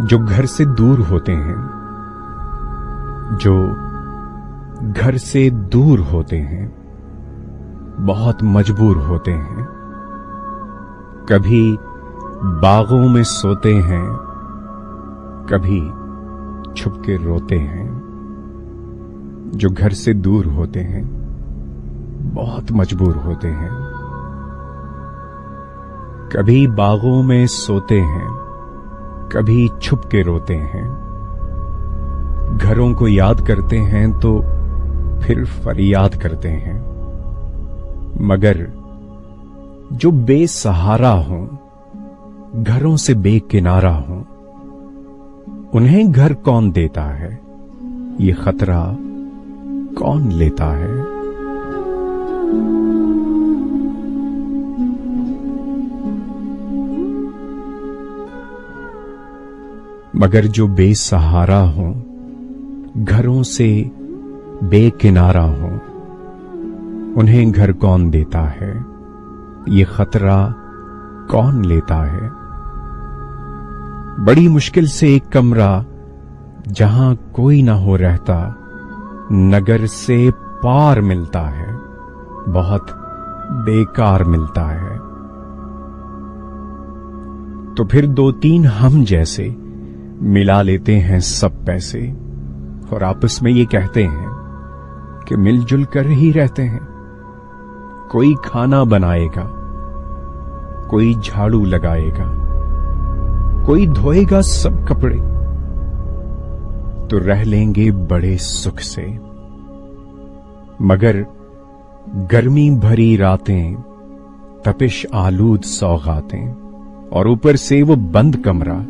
जो घर से दूर होते हैं, जो घर से दूर होते हैं, बहुत मजबूर होते हैं। कभी बागों में सोते हैं, कभी छुप के रोते हैं। जो घर से दूर होते हैं, बहुत मजबूर होते हैं। कभी बागों में सोते हैं, कभी छुप के रोते हैं। घरों को याद करते हैं तो फिर फरियाद करते हैं। मगर जो बेसहारा हों, घरों से बेकिनारा हों, उन्हें घर कौन देता है? ये खतरा कौन लेता है? मगर जो बेसहारा हों, घरों से बेकिनारा हों, उन्हें घर कौन देता है? ये खतरा कौन लेता है? बड़ी मुश्किल से एक कमरा जहां कोई ना हो रहता, नगर से पार मिलता है, बहुत बेकार मिलता है। तो फिर दो तीन हम जैसे मिला लेते हैं सब पैसे और आपस में ये कहते हैं कि मिलजुल कर ही रहते हैं। कोई खाना बनाएगा, कोई झाड़ू लगाएगा, कोई धोएगा सब कपड़े, तो रह लेंगे बड़े सुख से। मगर गर्मी भरी रातें, तपिश आलूद सौगातें और ऊपर से वो बंद कमरा,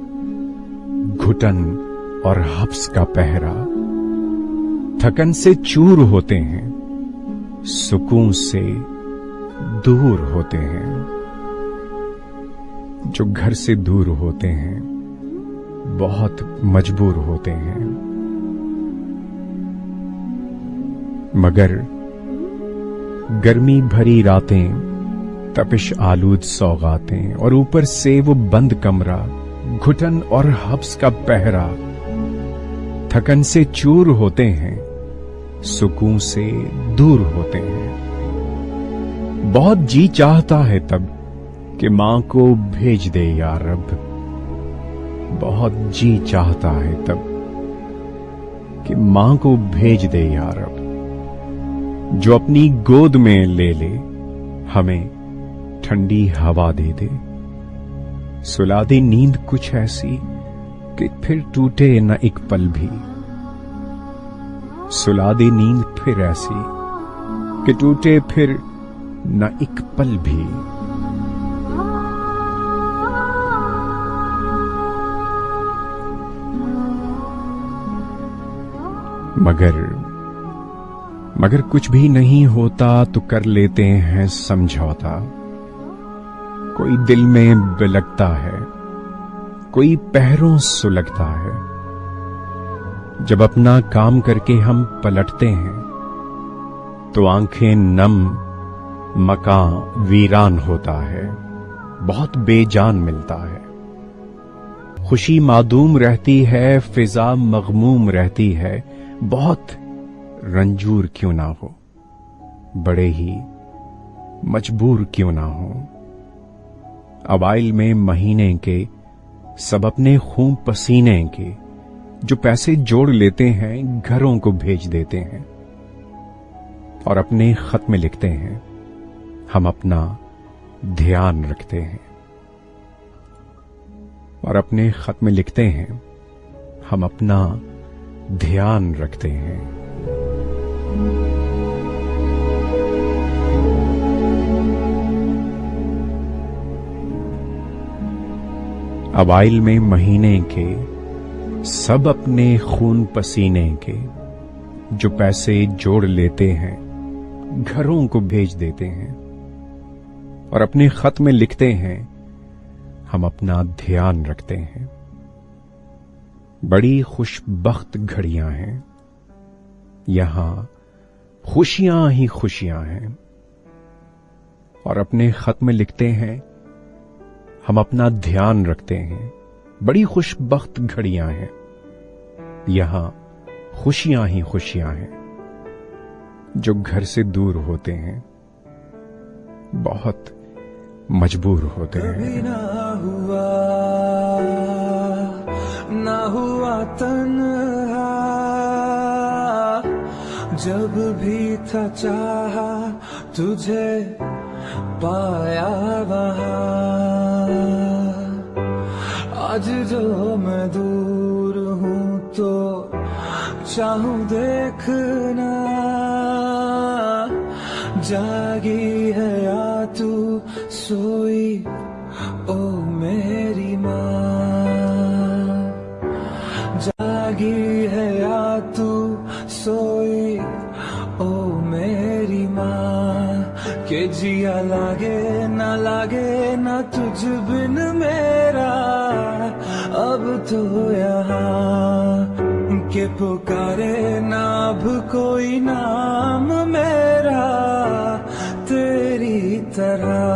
घुटन और हफ्स का पहरा, थकन से चूर होते हैं, सुकून से दूर होते हैं। जो घर से दूर होते हैं, बहुत मजबूर होते हैं। मगर गर्मी भरी रातें, तपिश आलूद सौगातें और ऊपर से वो बंद कमरा, घुटन और हफ्स का पहरा, थकन से चूर होते हैं, सुकून से दूर होते हैं। बहुत जी चाहता है तब कि मां को भेज दे या रब। बहुत जी चाहता है तब कि मां को भेज दे या रब, जो अपनी गोद में ले ले, हमें ठंडी हवा दे दे। सुला दे नींद कुछ ऐसी कि फिर टूटे न एक पल भी। सुला दे नींद फिर ऐसी कि टूटे फिर न एक पल भी। मगर कुछ भी नहीं होता तो कर लेते हैं समझौता। कोई दिल में बिलकता है, कोई पैरों सुलगता है। जब अपना काम करके हम पलटते हैं तो आंखें नम, मकान वीरान होता है, बहुत बेजान मिलता है। खुशी मादूम रहती है, फिजा मगमूम रहती है, बहुत रंजूर क्यों ना हो, बड़े ही मजबूर क्यों ना हो। अवाइल में महीने के सब अपने खून पसीने के जो पैसे जोड़ लेते हैं, घरों को भेज देते हैं और अपने खत में लिखते हैं, हम अपना ध्यान रखते हैं। और अपने खत में लिखते हैं, हम अपना ध्यान रखते हैं। अवाइल में महीने के सब अपने खून पसीने के जो पैसे जोड़ लेते हैं, घरों को भेज देते हैं और अपने खत में लिखते हैं, हम अपना ध्यान रखते हैं। बड़ी खुशबख्त घड़ियां हैं, यहां खुशियां ही खुशियां हैं। और अपने खत में लिखते हैं, हम अपना ध्यान रखते हैं, बड़ी खुशबख्त घड़ियां हैं, यहां खुशियां ही खुशियां हैं। जो घर से दूर होते हैं बहुत मजबूर होते हैं। कभी ना हुआ तन्हा, जब भी था चाहा तुझे पाया वहां। आज जो मैं दूर हूँ तो चाहूं देखना, जागी है या तू सोई ओ मेरी माँ। जागी है या तू सोई ओ मेरी माँ। के जिया लागे ना तुझ बिन मेरा अब तो यहाँ। के पुकारे ना अब कोई नाम मेरा तेरी तरह।